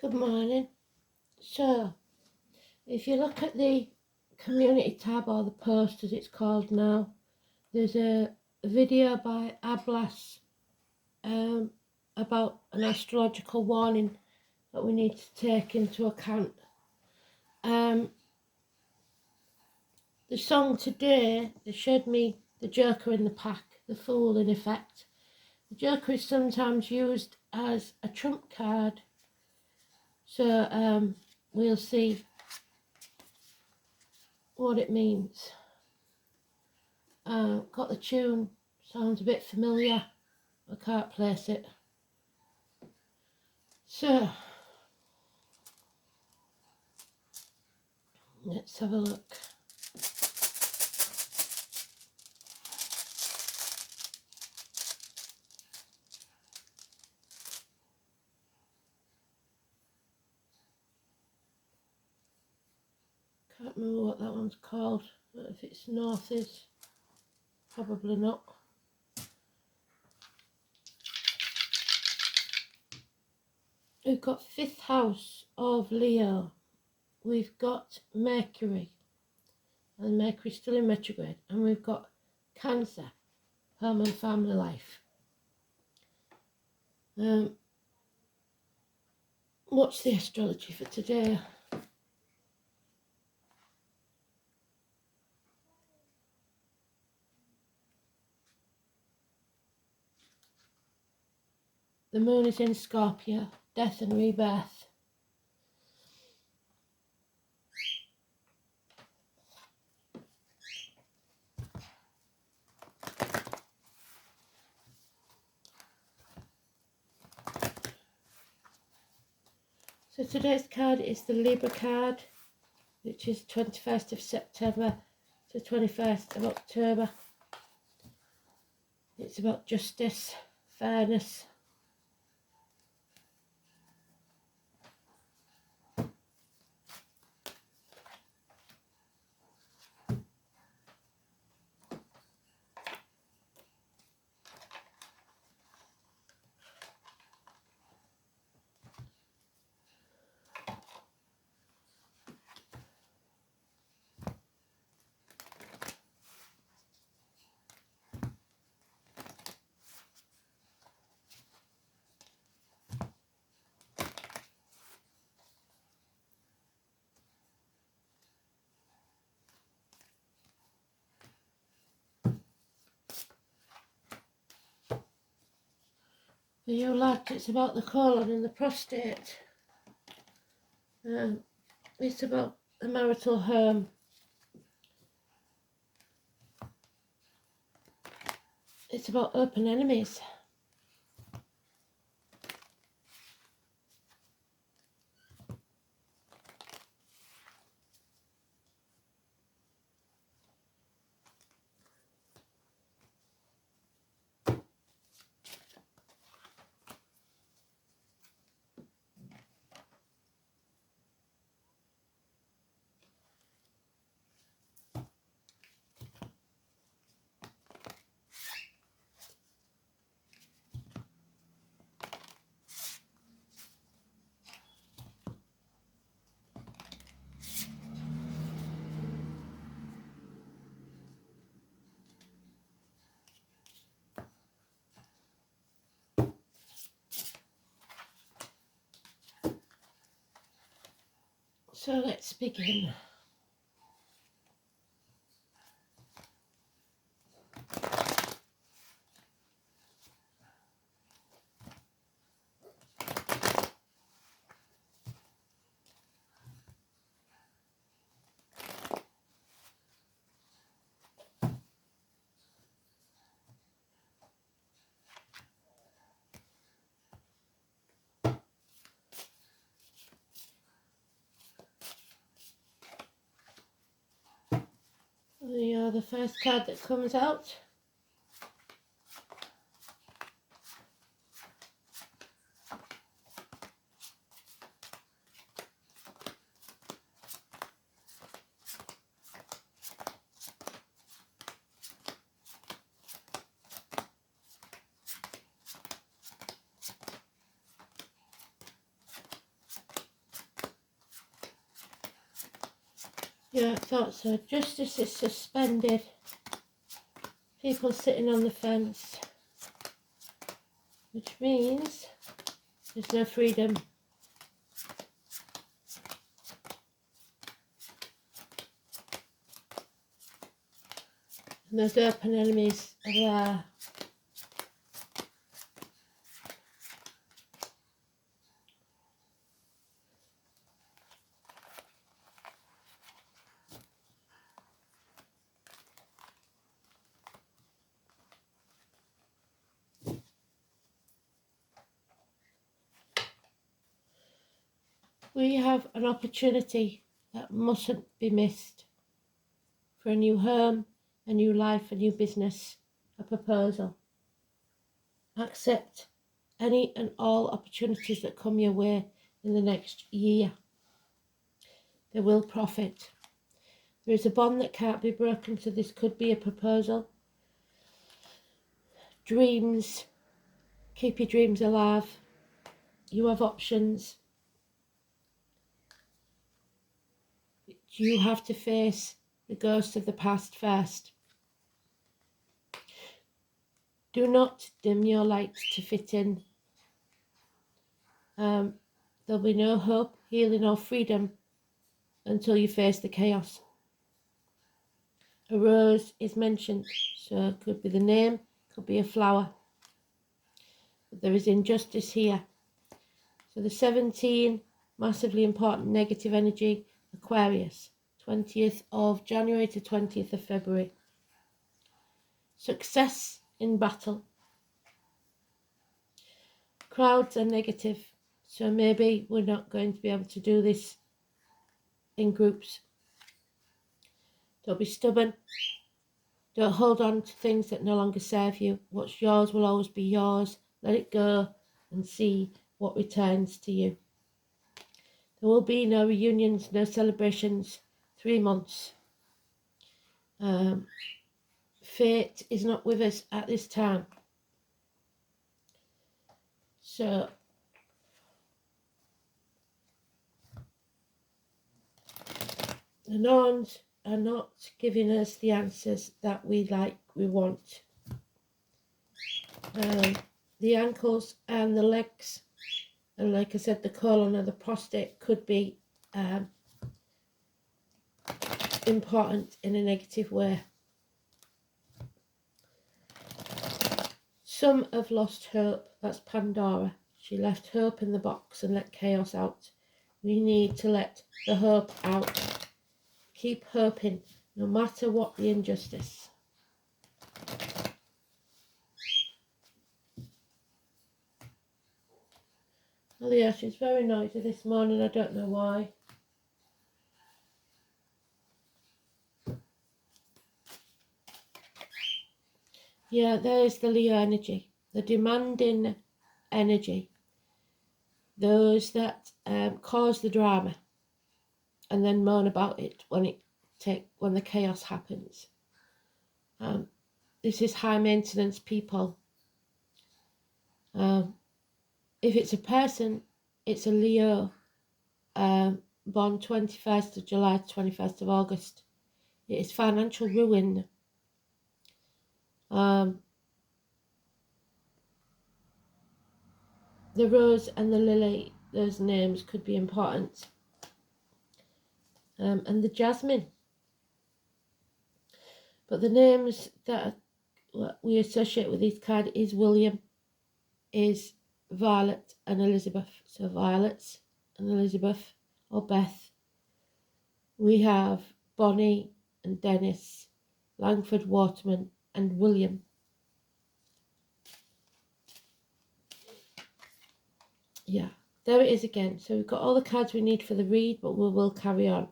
Good morning. So, if you look at the community tab, or the post as it's called now, there's a video by Ablas about an astrological warning that we need to take into account. The song today, they showed me the Joker in the pack, the Fool in effect. The Joker is sometimes used as a trump card, so we'll see what it means. Got the tune, sounds a bit familiar, I can't place it. So, let's have a look. Can't remember what that one's called, but if it's north is, probably not. We've got 5th house of Leo. We've got Mercury, and Mercury's still in retrograde, and we've got Cancer, home and family life. What's the astrology for today? The moon is in Scorpio, death and rebirth. So today's card is the Libra card, which is 21st of September to 21st of October. It's about justice, fairness. For you lads, it's about the colon and the prostate. It's about the marital home. It's about open enemies. So let's begin. The first card that comes out. Yeah, I thought so. Justice is suspended. People sitting on the fence. Which means there's no freedom. And those open enemies are there. We have an opportunity that mustn't be missed for a new home, a new life, a new business, a proposal. Accept any and all opportunities that come your way in the next year. They will profit. There is a bond that can't be broken, so this could be a proposal. Dreams, keep your dreams alive. You have options. You have to face the ghosts of the past first. Do not dim your light to fit in. There'll be no hope, healing or freedom until you face the chaos. A rose is mentioned, so it could be the name, could be a flower. But there is injustice here. So the 17, massively important negative energy, Aquarius, 20th of January to 20th of February. Success in battle. Crowds are negative, so maybe we're not going to be able to do this in groups. Don't be stubborn. Don't hold on to things that no longer serve you. What's yours will always be yours. Let it go and see what returns to you. There will be no reunions, no celebrations, 3 months. Fate is not with us at this time. So the Norns are not giving us the answers that we want. The ankles and the legs, and like I said, the colon or the prostate could be important in a negative way. Some have lost hope. That's Pandora. She left hope in the box and let chaos out. We need to let the hope out. Keep hoping, no matter what the injustice. Oh yeah, she's very noisy this morning. I don't know why. Yeah, there's the Leo energy, the demanding energy. Those that cause the drama and then moan about it when the chaos happens. This is high maintenance people. If it's a person, it's a Leo, born 21st of July to 21st of August. It is financial ruin. The rose and the lily, those names could be important. And the jasmine. But the names that we associate with these cards is William, is Violet and Elizabeth. So Violet and Elizabeth, or Beth. We have Bonnie and Dennis, Langford Waterman and William. Yeah, there it is again. So we've got all the cards we need for the read, but we will carry on.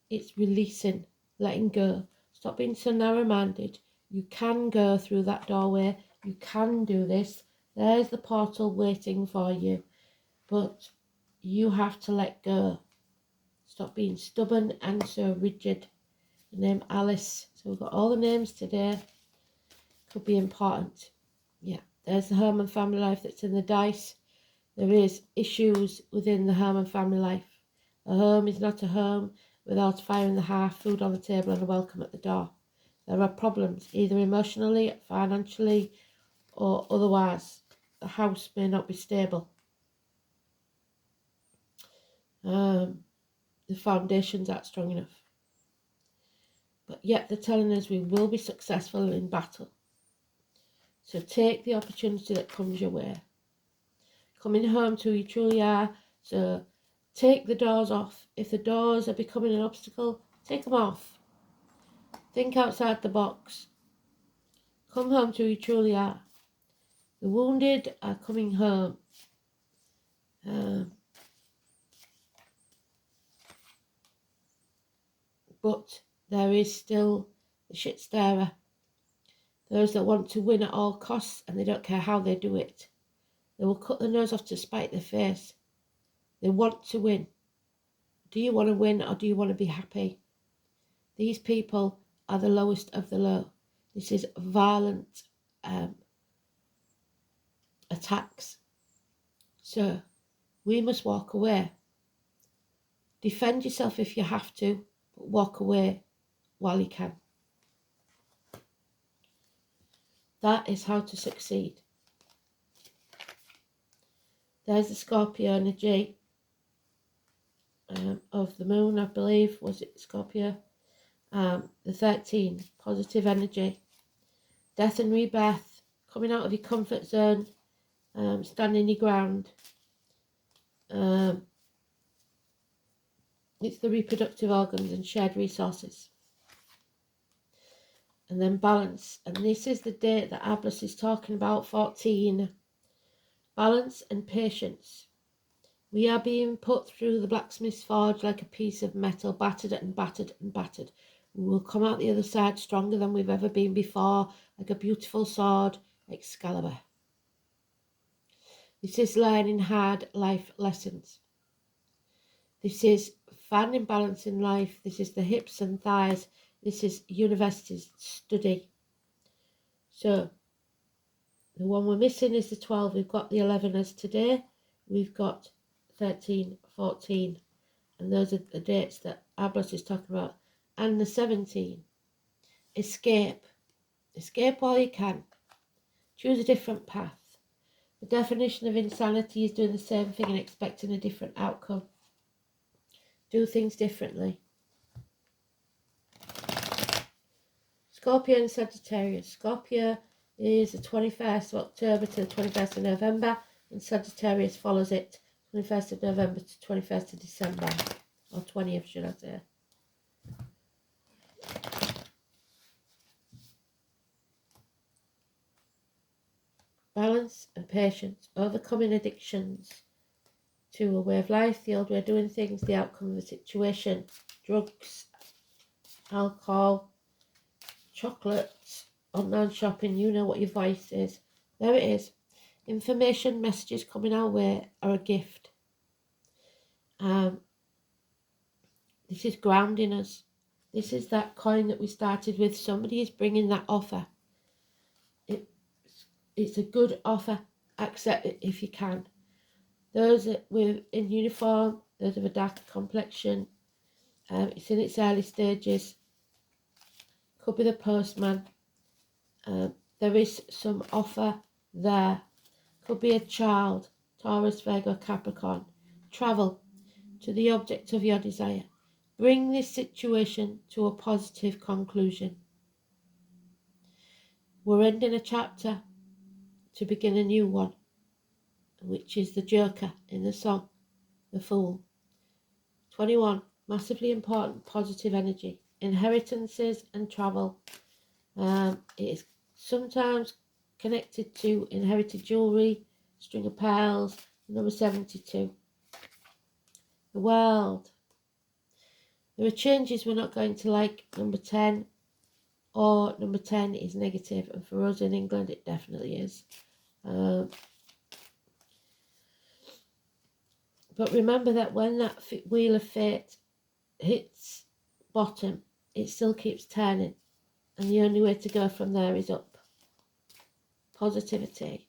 It's releasing, letting go. Stop being so narrow-minded. You can go through that doorway. You can do this. There's the portal waiting for you. But you have to let go. Stop being stubborn and so rigid. The name Alice. So we've got all the names today. Could be important. Yeah, there's the home and family life that's in the dice. There is issues within the home and family life. A home is not a home. without fire in the hearth, food on the table and a welcome at the door. There are problems, either emotionally, financially, or otherwise. The house may not be stable. The foundations aren't strong enough. But yet they're telling us we will be successful in battle. So take the opportunity that comes your way. Coming home to who you truly are. So take the doors off. If the doors are becoming an obstacle, take them off. Think outside the box. Come home to who you truly are. The wounded are coming home. But there is still the shit stirrer. Those that want to win at all costs and they don't care how they do it. They will cut their nose off to spite their face. They want to win. Do you want to win or do you want to be happy? These people are the lowest of the low. This is violent attacks. So we must walk away. Defend yourself if you have to, but walk away while you can. That is how to succeed. There's the Scorpio energy of the moon, I believe. Was it Scorpio? The 13, positive energy. Death and rebirth, coming out of your comfort zone, standing your ground. It's the reproductive organs and shared resources. And then balance. And this is the date that Ablas is talking about, 14. Balance and patience. We are being put through the blacksmith's forge like a piece of metal, battered and battered and battered. We will come out the other side stronger than we've ever been before, like a beautiful sword, Excalibur. This is learning hard life lessons. This is finding balance in life. This is the hips and thighs. This is university study. So the one we're missing is the 12. We've got the 11 as today. We've got 13, 14. And those are the dates that Ablas is talking about. And the 17. Escape. Escape while you can. Choose a different path. The definition of insanity is doing the same thing and expecting a different outcome. Do things differently. Scorpio and Sagittarius. Scorpio is the 21st of October to the 21st of November, and Sagittarius follows it 21st of November to 21st of December, or 20th should I say. Balance and patience, overcoming addictions to a way of life, the old way of doing things, the outcome of the situation, drugs, alcohol, chocolates, online shopping, you know what your vice is. There it is. Information messages coming our way are a gift. This is grounding us. This is that coin that we started with. Somebody is bringing that offer. It's a good offer. Accept it if you can. Those that were in uniform, those of a darker complexion, it's in its early stages. Could be the postman. There is some offer there. Could be a child, Taurus, Virgo, Capricorn. Travel to the object of your desire. Bring this situation to a positive conclusion. We're ending a chapter to begin a new one, which is the Joker in the song, The Fool. 21, massively important positive energy. Inheritances and travel. It is sometimes connected to inherited jewellery, string of pearls, number 72. The world. There are changes we're not going to like, number 10, or number 10 is negative, and for us in England it definitely is. But remember that when that wheel of fate hits bottom, it still keeps turning, and the only way to go from there is up. Positivity.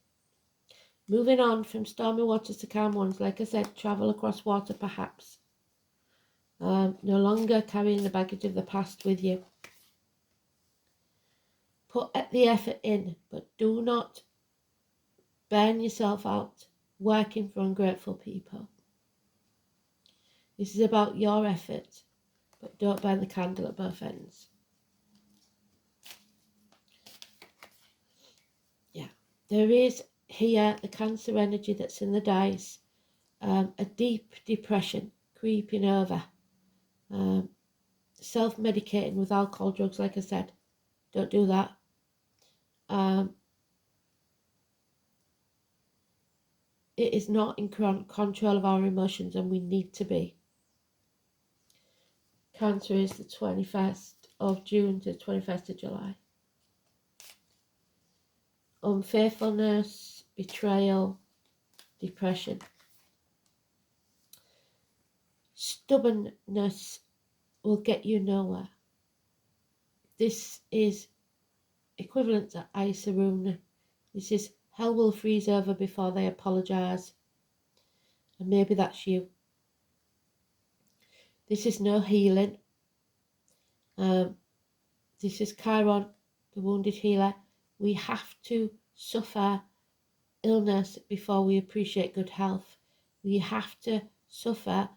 Moving on from stormy waters to calm ones, like I said, travel across water perhaps. No longer carrying the baggage of the past with you. Put the effort in, but do not burn yourself out working for ungrateful people. This is about your effort, but don't burn the candle at both ends. Yeah, there is here the Cancer energy that's in the dice, a deep depression creeping over, self-medicating with alcohol, drugs, like I said, don't do that. It is not in control of our emotions, and we need to be. Cancer is the 21st of June to the 21st of July. Unfaithfulness, betrayal, depression. Stubbornness will get you nowhere. This is equivalent to Isaruna. This is hell will freeze over before they apologise. And maybe that's you. This is no healing. This is Chiron, the wounded healer. We have to suffer illness before we appreciate good health. We have to suffer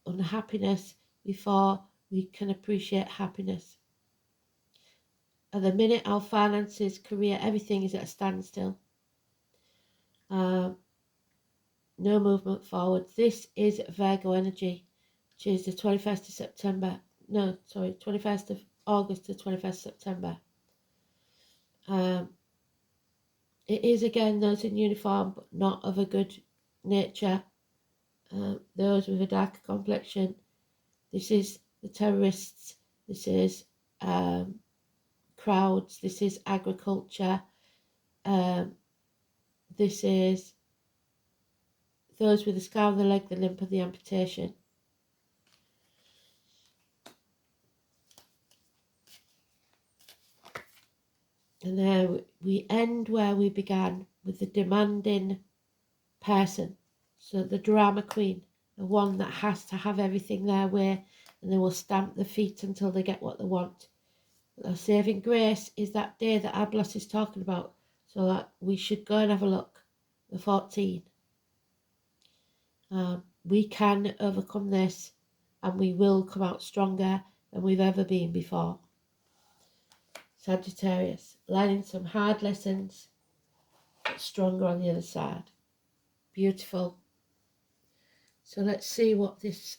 unhappiness before we can appreciate happiness. At the minute, our finances, career, everything is at a standstill. No movement forward. This is Virgo energy, which is the 21st of September. No, sorry, 21st of August to 21st of September. It is again those in uniform, but not of a good nature. Those with a darker complexion. This is the terrorists. This is crowds. This is agriculture. This is those with the scar on the leg, the limp, and the amputation. And there we end where we began, with the demanding person. So the drama queen, the one that has to have everything their way, and they will stamp their feet until they get what they want. The saving grace is that day that Ablos is talking about, so that we should go and have a look, the 14. We can overcome this, and we will come out stronger than we've ever been before. Sagittarius, learning some hard lessons, but stronger on the other side. Beautiful. So let's see what this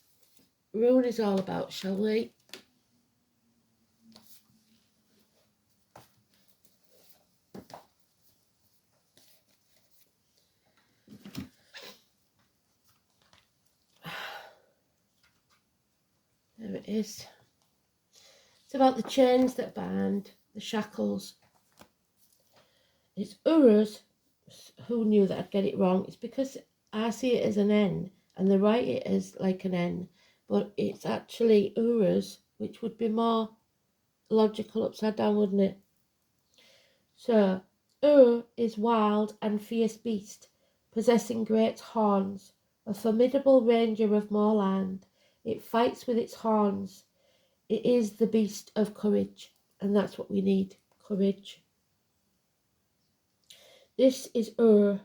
rune is all about, shall we? There it is. It's about the chains that bind, the shackles. It's Uruz. Who knew that I'd get it wrong? It's because I see it as an N and they write it as like an N, but it's actually Uruz, which would be more logical upside down, wouldn't it? So, Ur is wild and fierce beast, possessing great horns, a formidable ranger of moorland. It fights with its horns. It is the beast of courage, and that's what we need, courage. This is Ur,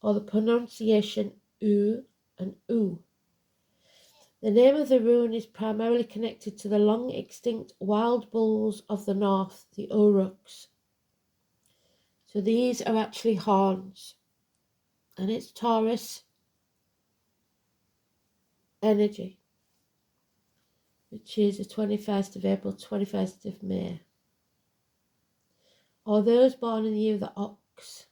or the pronunciation U and U. The name of the rune is primarily connected to the long extinct wild bulls of the north, the Uruks. So these are actually horns, and it's Taurus energy, which is the 21st of April, 21st of May. Or those born in the year of the ox.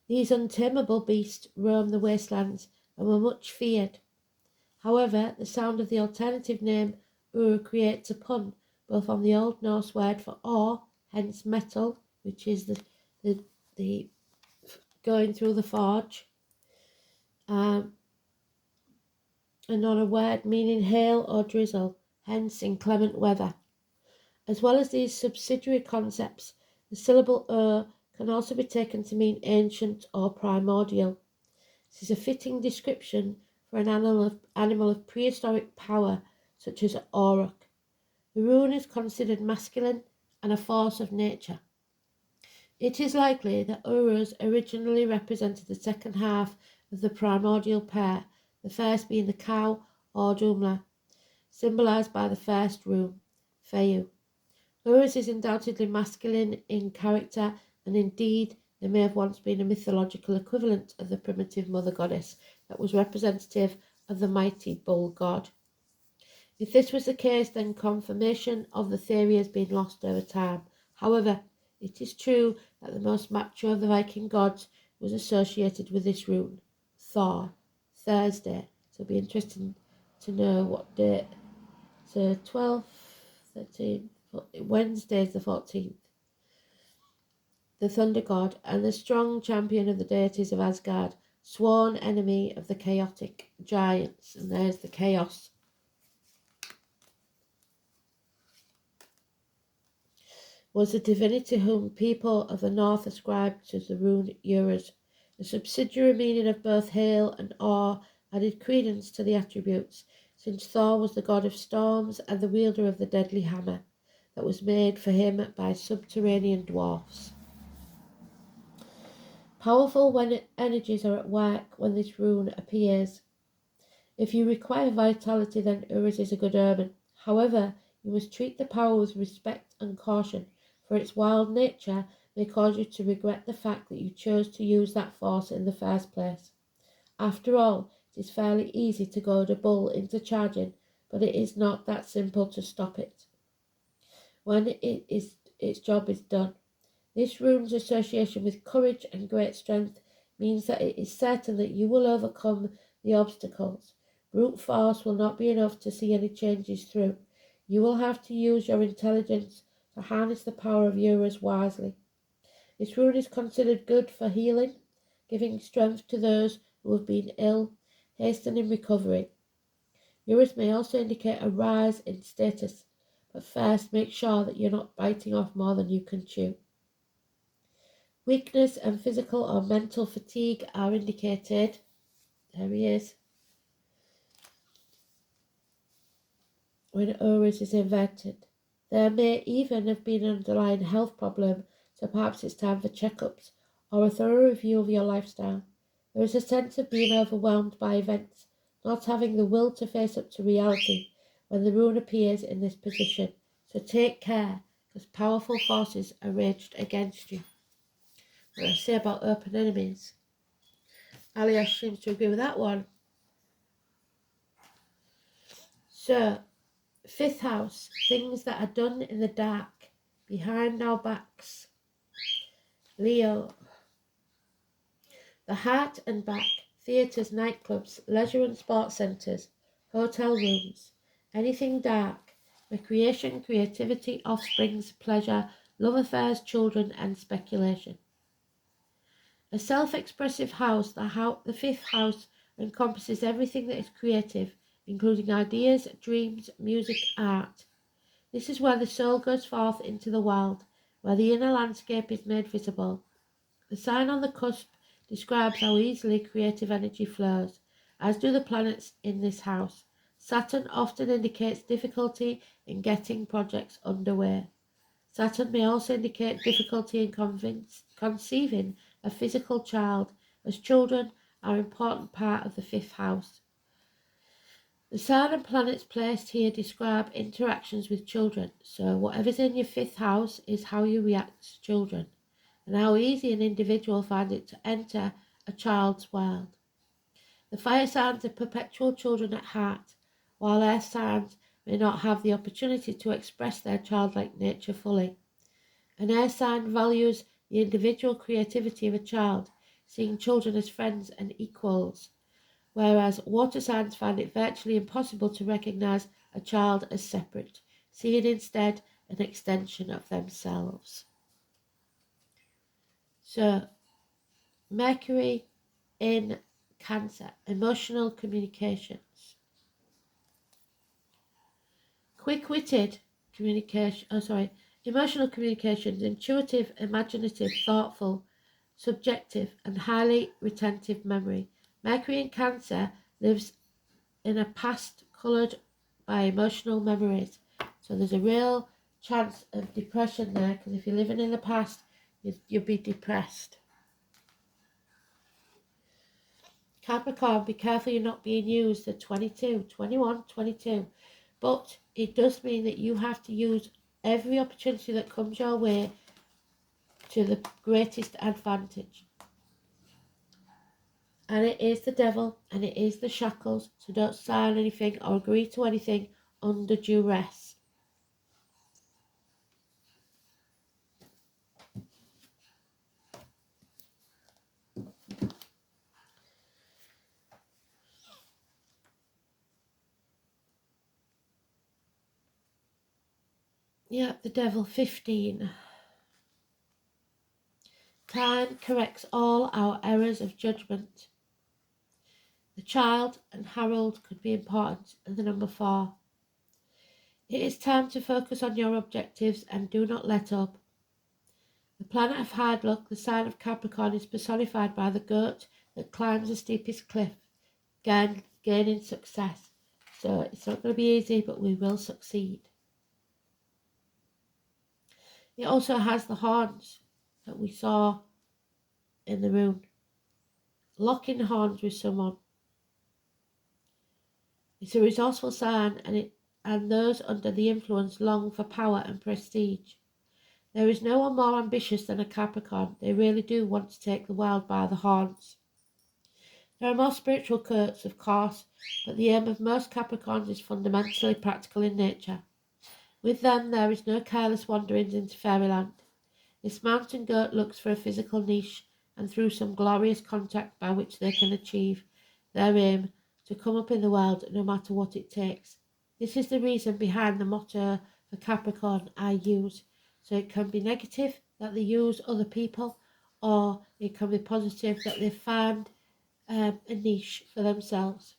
These untamable beasts roam the wastelands and were much feared. However, the sound of the alternative name Ur creates a pun both on the Old Norse word for ore, hence metal, which is the going through the forge, and on a word meaning hail or drizzle, hence inclement weather. As well as these subsidiary concepts, the syllable Ur can also be taken to mean ancient or primordial. This is a fitting description for an animal of prehistoric power such as auroch. The rune is considered masculine and a force of nature. It is likely that Uruz originally represented the second half of the primordial pair, the first being the cow or Dumla, symbolised by the first rune, Feyu. Uruz is undoubtedly masculine in character, and indeed there may have once been a mythological equivalent of the primitive mother goddess that was representative of the mighty bull god. If this was the case, then confirmation of the theory has been lost over time. However, it is true that the most mature of the Viking gods was associated with this rune, Thor, Thursday. So it'll be interesting to know what date. So 12th, 13th, Wednesday is the 14th. The thunder god and the strong champion of the deities of Asgard, sworn enemy of the chaotic giants. And there's the chaos. Was the divinity whom people of the north ascribed to the rune Uruz. The subsidiary meaning of both hail and awe added credence to the attributes, since Thor was the god of storms and the wielder of the deadly hammer that was made for him by subterranean dwarfs. Powerful energies are at work when this rune appears. If you require vitality, then Uruz is a good omen. However, you must treat the power with respect and caution, for its wild nature may cause you to regret the fact that you chose to use that force in the first place. After all, it is fairly easy to goad a bull into charging, but it is not that simple to stop it when its job is done. This rune's association with courage and great strength means that it is certain that you will overcome the obstacles. Brute force will not be enough to see any changes through. You will have to use your intelligence to harness the power of Uruz wisely. This rune is considered good for healing, giving strength to those who have been ill, hastening recovery. Uruz may also indicate a rise in status, but first make sure that you're not biting off more than you can chew. Weakness and physical or mental fatigue are indicated. There he is. When Uruz is inverted. There may even have been an underlying health problem, so perhaps it's time for checkups or a thorough review of your lifestyle. There is a sense of being overwhelmed by events, not having the will to face up to reality when the rune appears in this position. So take care, because powerful forces are raged against you. What I say about open enemies. Aliash seems to agree with that one. So, fifth house, things that are done in the dark, behind our backs. Leo. The heart and back, theatres, nightclubs, leisure and sports centres, hotel rooms, anything dark, recreation, creativity, offsprings, pleasure, love affairs, children and speculation. A self-expressive house, the fifth house encompasses everything that is creative, including ideas, dreams, music, art. This is where the soul goes forth into the world, where the inner landscape is made visible. The sign on the cusp describes how easily creative energy flows, as do the planets in this house. Saturn often indicates difficulty in getting projects underway. Saturn may also indicate difficulty in conceiving a physical child, as children are an important part of the fifth house. The sun and planets placed here describe interactions with children, so whatever's in your fifth house is how you react to children, and how easy an individual finds it to enter a child's world. The fire signs are perpetual children at heart, while earth signs may not have the opportunity to express their childlike nature fully. An air sign values the individual creativity of a child, seeing children as friends and equals, whereas water signs find it virtually impossible to recognize a child as separate, seeing instead an extension of themselves. So, Mercury in Cancer, emotional communications. Quick-witted emotional communications, intuitive, imaginative, thoughtful, subjective, and highly retentive memory. Mercury in Cancer lives in a past coloured by emotional memories. So there's a real chance of depression there, because if you're living in the past, you'll be depressed. Capricorn, be careful you're not being used at 22, 21, 22. But it does mean that you have to use every opportunity that comes your way to the greatest advantage. And it is the devil, and it is the shackles, so don't sign anything or agree to anything under duress. Yeah, the devil, 15. Time corrects all our errors of judgment. The child and Harold could be important, and the number 4. It is time to focus on your objectives and do not let up. The planet of hard luck, the sign of Capricorn, is personified by the goat that climbs the steepest cliff, gaining success. So it's not going to be easy, but we will succeed. It also has the horns that we saw in the room. Locking horns with someone. It's a resourceful sign, and those under the influence long for power and prestige. There is no one more ambitious than a Capricorn. They really do want to take the world by the horns. There are more spiritual quirks, of course, but the aim of most Capricorns is fundamentally practical in nature. With them, there is no careless wanderings into fairyland. This mountain goat looks for a physical niche, and through some glorious contact by which they can achieve their aim to come up in the world no matter what it takes. This is the reason behind the motto for Capricorn, I use. So it can be negative that they use other people, or it can be positive that they find a niche for themselves.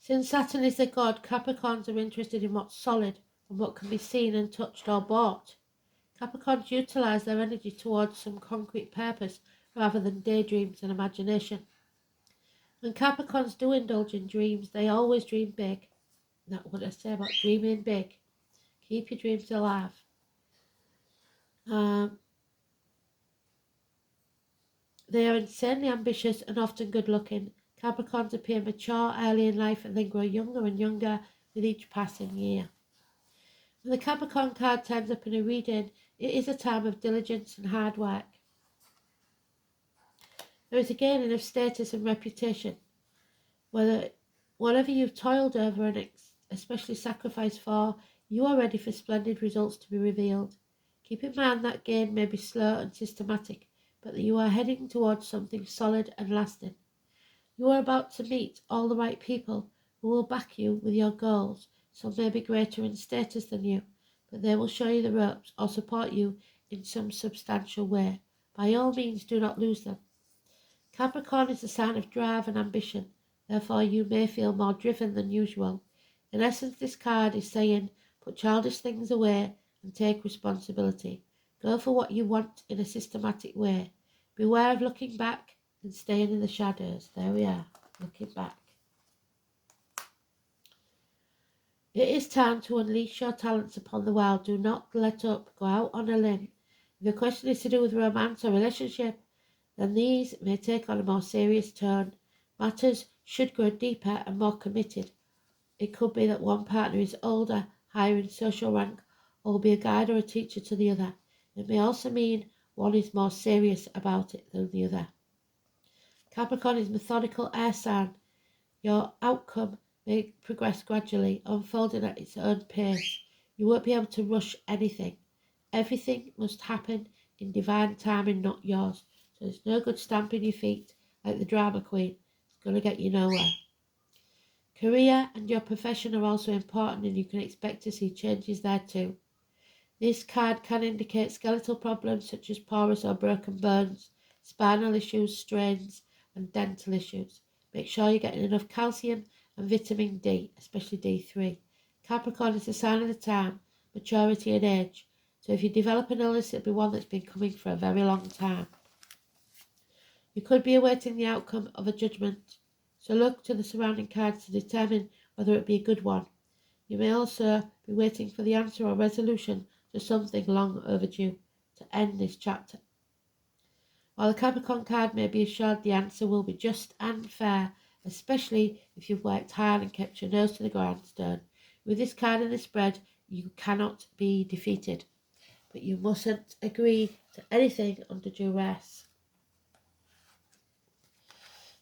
Since Saturn is the god, Capricorns are interested in what's solid and what can be seen and touched or bought. Capricorns utilise their energy towards some concrete purpose rather than daydreams and imagination. When Capricorns do indulge in dreams, they always dream big. That's what I say about dreaming big. Keep your dreams alive. They are insanely ambitious and often good looking. Capricorns appear mature early in life and then grow younger and younger with each passing year. When the Capricorn card turns up in a reading, it is a time of diligence and hard work. There is a gaining of status and reputation. Whatever you've toiled over and especially sacrificed for, you are ready for splendid results to be revealed. Keep in mind that gain may be slow and systematic, but that you are heading towards something solid and lasting. You are about to meet all the right people who will back you with your goals. Some may be greater in status than you, but they will show you the ropes or support you in some substantial way. By all means, do not lose them. Capricorn is a sign of drive and ambition. Therefore, you may feel more driven than usual. In essence, this card is saying, put childish things away and take responsibility. Go for what you want in a systematic way. Beware of looking back and staying in the shadows. There we are, looking back. It is time to unleash your talents upon the world. Do not let up. Go out on a limb. If your question is to do with romance or relationship, then these may take on a more serious tone. Matters should grow deeper and more committed. It could be that one partner is older, higher in social rank, or will be a guide or a teacher to the other. It may also mean one is more serious about it than the other. Capricorn is methodical air sign. Your outcome may progress gradually, unfolding at its own pace. You won't be able to rush anything. Everything must happen in divine timing, not yours. So it's no good stamping your feet like the drama queen. It's going to get you nowhere. Career and your profession are also important, and you can expect to see changes there too. This card can indicate skeletal problems such as porous or broken bones, spinal issues, strains, and dental issues. Make sure you're getting enough calcium and vitamin D, especially D3. Capricorn is a sign of the time, maturity and age. So if you develop an illness, it'll be one that's been coming for a very long time. You could be awaiting the outcome of a judgment. So look to the surrounding cards to determine whether it be a good one. You may also be waiting for the answer or resolution to something long overdue to end this chapter. While the Capricorn card may be assured the answer will be just and fair, especially if you've worked hard and kept your nose to the grindstone. With this card in the spread, you cannot be defeated, but you mustn't agree to anything under duress.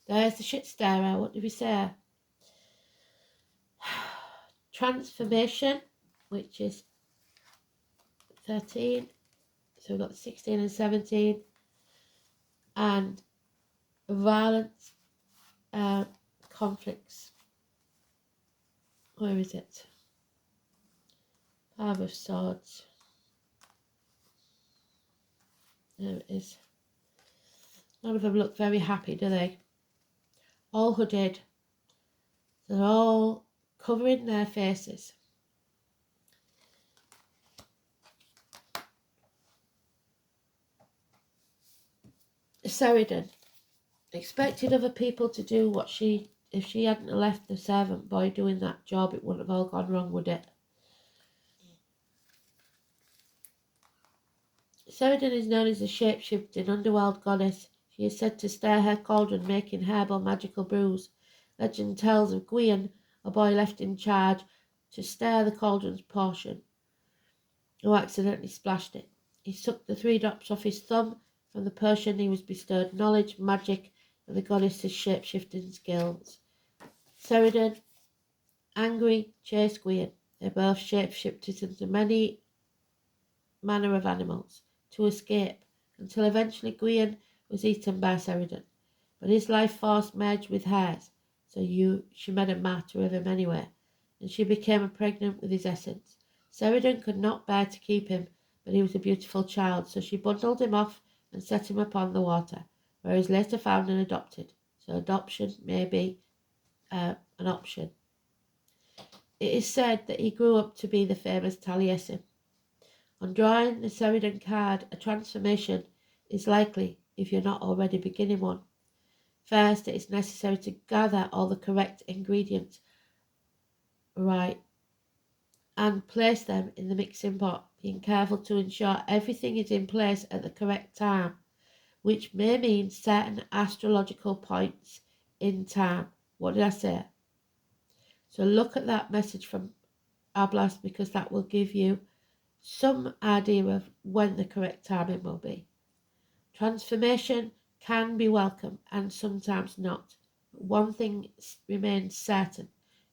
There's the shit starer. What did we say? Transformation, which is 13. So we've got 16 and 17. And violent conflicts. Where is it? Five of Swords. There it is. None of them look very happy, do they? All hooded. They're all covering their faces. Sheridan expected other people to do what if she hadn't left the servant boy doing that job, it wouldn't have all gone wrong, would it? Sheridan is known as a shape-shifting underworld goddess. She is said to stir her cauldron, making herbal magical brews. Legend tells of Gwion, a boy left in charge to stir the cauldron's portion, who accidentally splashed it. He sucked the 3 drops off his thumb. From the potion he was bestowed knowledge, magic, and the goddess's shape-shifting skills. Sheridan, angry, chased Gwion. They both shape-shifted into many manner of animals to escape, until eventually Gwion was eaten by Sheridan. But his life force merged with hers, so she made a martyr of him anyway, and she became pregnant with his essence. Sheridan could not bear to keep him, but he was a beautiful child, so she bundled him off and set him upon the water, where he was later found and adopted. So adoption may be an option. It is said that he grew up to be the famous Taliesin. On drawing the Sheridan card, a transformation is likely if you're not already beginning one. First, it is necessary to gather all the correct ingredients right and place them in the mixing pot, being careful to ensure everything is in place at the correct time, which may mean certain astrological points in time. What did I say? So look at that message from Ablas, because that will give you some idea of when the correct timing will be. Transformation can be welcome and sometimes not. But one thing remains certain: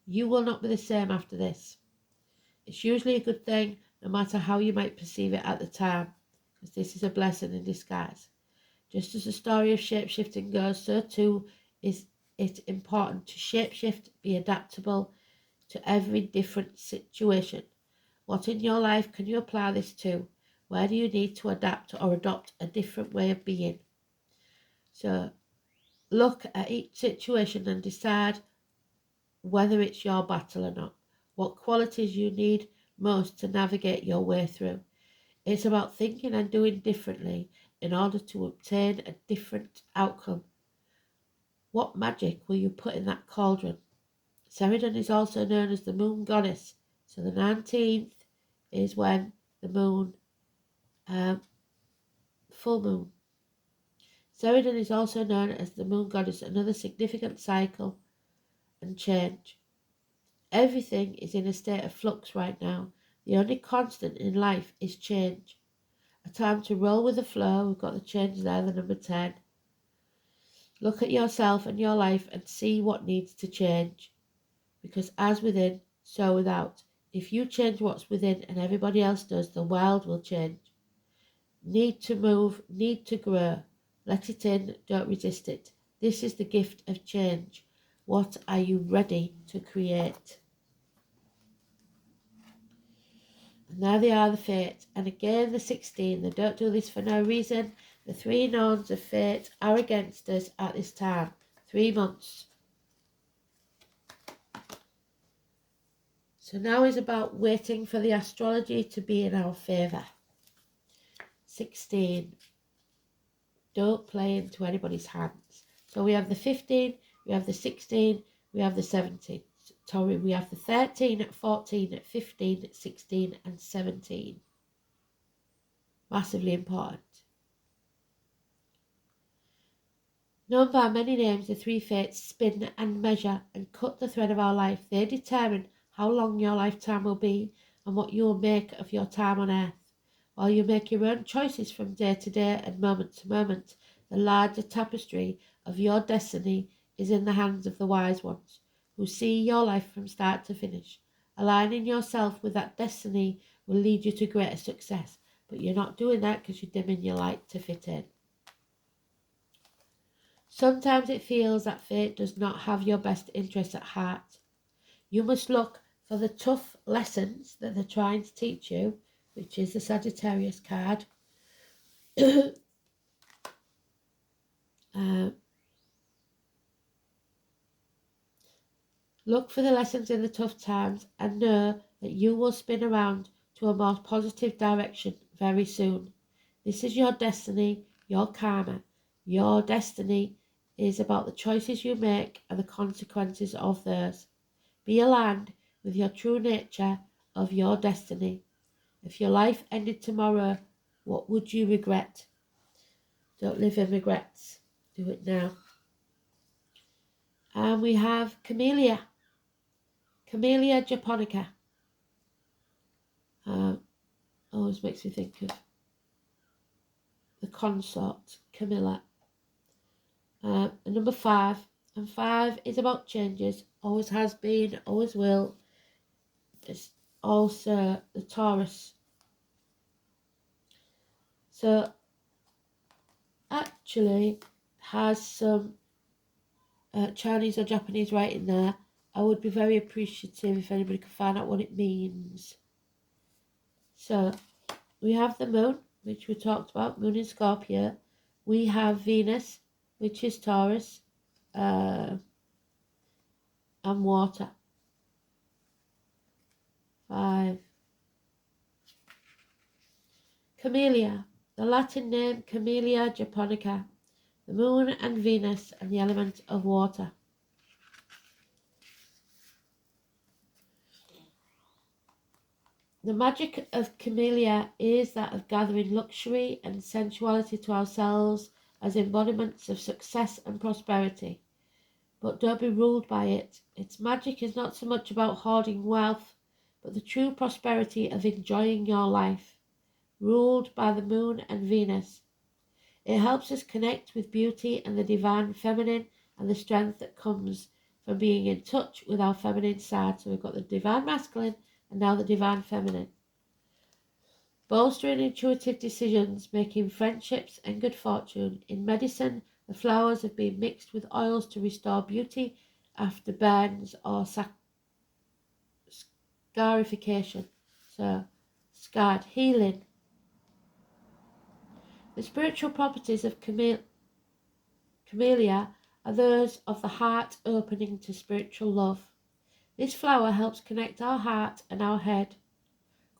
you will not be the same after this. It's usually a good thing, no matter how you might perceive it at the time, because this is a blessing in disguise. Just as the story of shapeshifting goes, so too is it important to shapeshift, be adaptable to every different situation. What in your life can you apply this to? Where do you need to adapt or adopt a different way of being? So look at each situation and decide whether it's your battle or not. What qualities you need most to navigate your way through. It's about thinking and doing differently in order to obtain a different outcome. What magic will you put in that cauldron? Sheridan is also known as the moon goddess. So the 19th is when the moon, full moon. Sheridan is also known as the moon goddess, another significant cycle and change. Everything is in a state of flux right now. The only constant in life is change. A time to roll with the flow. We've got the change there, the number 10. Look at yourself and your life and see what needs to change. Because as within, so without. If you change what's within and everybody else does, the world will change. Need to move, need to grow. Let it in, don't resist it. This is the gift of change. What are you ready to create? And there they are, the fate. And again, the 16. They don't do this for no reason. The 3 norns of fate are against us at this time. 3 months. So now is about waiting for the astrology to be in our favour. 16. Don't play into anybody's hands. So we have the 15, we have the 16, we have the 17. Sorry, we have the 13, 14, 15, 16 and 17. Massively important. Known by many names, the three fates spin and measure and cut the thread of our life. They determine how long your lifetime will be and what you will make of your time on earth. While you make your own choices from day to day and moment to moment, the larger tapestry of your destiny is in the hands of the wise ones, who see your life from start to finish. Aligning yourself with that destiny will lead you to greater success, but you're not doing that because you're dimming your light to fit in. Sometimes it feels that fate does not have your best interests at heart. You must look for the tough lessons that they're trying to teach you, which is the Sagittarius card. Look for the lessons in the tough times and know that you will spin around to a more positive direction very soon. This is your destiny, your karma. Your destiny is about the choices you make and the consequences of theirs. Be aligned with your true nature of your destiny. If your life ended tomorrow, what would you regret? Don't live in regrets. Do it now. And we have Camellia japonica. Always makes me think of the consort, Camilla. And number 5. And 5 is about changes. Always has been, always will. It's also the Taurus. So actually has some Chinese or Japanese writing there. I would be very appreciative if anybody could find out what it means. So we have the moon, which we talked about, moon in Scorpio. We have Venus, which is Taurus, and water. 5. Camellia, the Latin name Camellia japonica, the moon and Venus and the element of water. The magic of Camellia is that of gathering luxury and sensuality to ourselves as embodiments of success and prosperity. But don't be ruled by it. Its magic is not so much about hoarding wealth, but the true prosperity of enjoying your life, ruled by the moon and Venus. It helps us connect with beauty and the divine feminine and the strength that comes from being in touch with our feminine side. So we've got the divine masculine and now the divine feminine. Bolstering intuitive decisions, making friendships and good fortune. In medicine, the flowers have been mixed with oils to restore beauty after burns or scarification. So, scarred, healing. The spiritual properties of Camellia are those of the heart opening to spiritual love. This flower helps connect our heart and our head,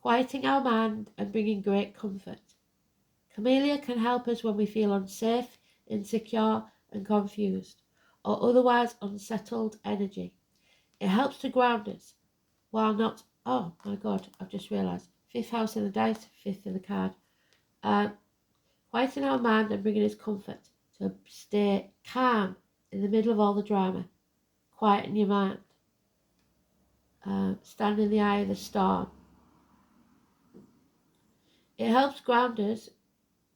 quieting our mind and bringing great comfort. Camellia can help us when we feel unsafe, insecure and confused, or otherwise unsettled energy. It helps to ground us, while not, oh my god, I've just realised, 5th house in the dice, 5th in the card. Quieting our mind and bringing us comfort, to stay calm in the middle of all the drama. Quieten your mind. Stand in the eye of the storm. It helps ground us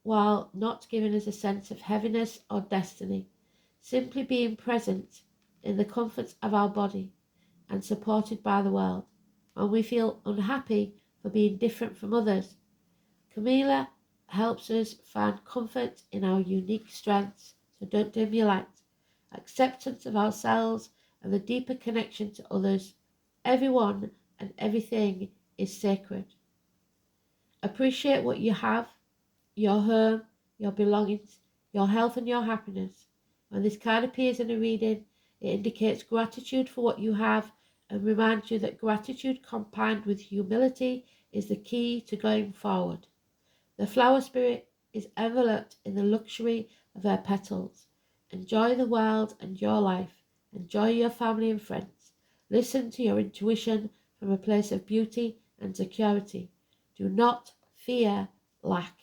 while not giving us a sense of heaviness or destiny. Simply being present in the comforts of our body and supported by the world. When we feel unhappy for being different from others, Camellia helps us find comfort in our unique strengths. So don't dim your light. Acceptance of ourselves and the deeper connection to others. Everyone and everything is sacred. Appreciate what you have, your home, your belongings, your health and your happiness. When this card appears in a reading, it indicates gratitude for what you have and reminds you that gratitude combined with humility is the key to going forward. The flower spirit is enveloped in the luxury of her petals. Enjoy the world and your life. Enjoy your family and friends. Listen to your intuition from a place of beauty and security. Do not fear lack.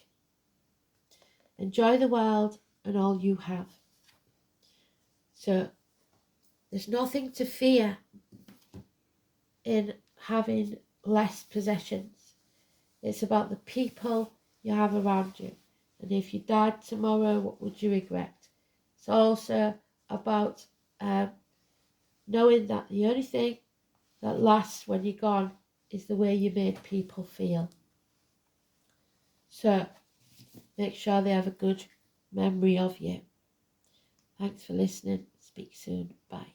Enjoy the world and all you have. So there's nothing to fear in having less possessions. It's about the people you have around you. And if you died tomorrow, what would you regret? It's also about knowing that the only thing that lasts when you're gone is the way you made people feel. So make sure they have a good memory of you. Thanks for listening. Speak soon. Bye.